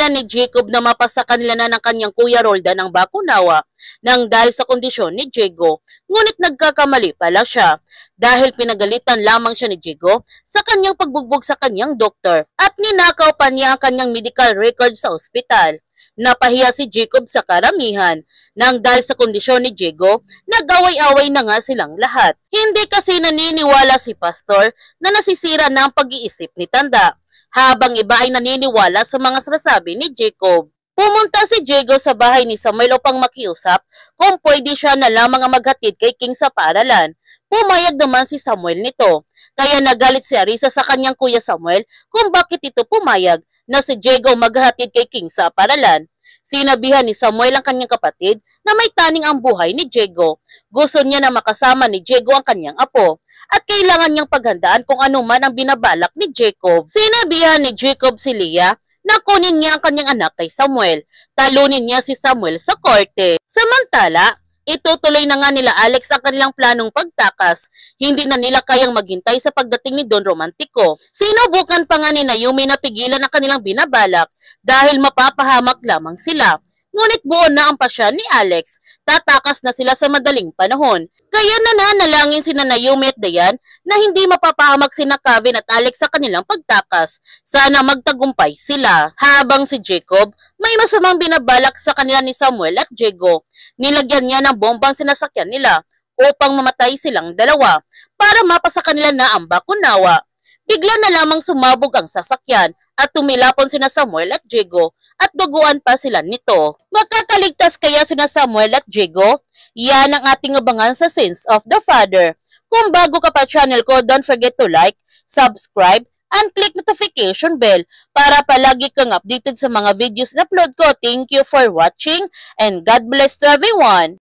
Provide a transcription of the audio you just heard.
nila ni Jacob na mapasa kanila na ng kanyang kuya Roldan ang bakunawa nang dahil sa kondisyon ni Diego. Ngunit nagkakamali pala siya dahil pinagalitan lamang siya ni Diego sa kanyang pagbugbog sa kanyang doktor at ninakaw pa niya ang kanyang medical record sa ospital. Napahiya si Jacob sa karamihan nang dahil sa kondisyon ni Diego, nag-away-away na nga silang lahat. Hindi kasi naniniwala si Pastor na nasisira na ang pag-iisip ni Tanda, habang iba ay naniniwala sa mga sinasabi ni Jacob. Pumunta si Diego sa bahay ni Samuel upang makiusap kung pwede siya na lamang ang maghatid kay King sa paaralan. Pumayag naman si Samuel nito, kaya nagalit si Arisa sa kanyang kuya Samuel kung bakit ito pumayag na si Diego maghatid kay King sa paaralan. Sinabihan ni Samuel ang kanyang kapatid na may taning ang buhay ni Diego. Gusto niya na makasama ni Diego ang kanyang apo at kailangan niyang paghandaan kung ano man ang binabalak ni Jacob. Sinabihan ni Jacob si Leah na kunin niya ang kanyang anak kay Samuel. Talunin niya si Samuel sa korte. Samantala, itutuloy na nga nila Alex ang kanilang planong pagtakas. Hindi na nila kayang maghintay sa pagdating ni Don Romantico. Sinubukan pa nga ni Naomi na pigilan ang kanilang binabalak dahil mapapahamak lamang sila. Ngunit buo na ang pasya ni Alex. Tatakas na sila sa madaling panahon. Kaya nananalangin sina Naomi at Dayan na hindi mapapahamak sina Kevin at Alex sa kanilang pagtakas. Sana magtagumpay sila. Habang si Jacob may masamang binabalak sa kanila ni Samuel at Diego. Nilagyan niya ng bombang sinasakyan nila upang mamatay silang dalawa para mapasa kanila na ang bakunawa. Bigla na lamang sumabog ang sasakyan at tumilapon sina Samuel at Diego at duguan pa sila nito. Makakaligtas kaya sina Samuel at Diego? Yan ang ating abangan sa Sins of the Father. Kung bago ka pa channel ko, don't forget to like, subscribe, and click notification bell para palagi kang updated sa mga videos na upload ko. Thank you for watching and God bless to everyone.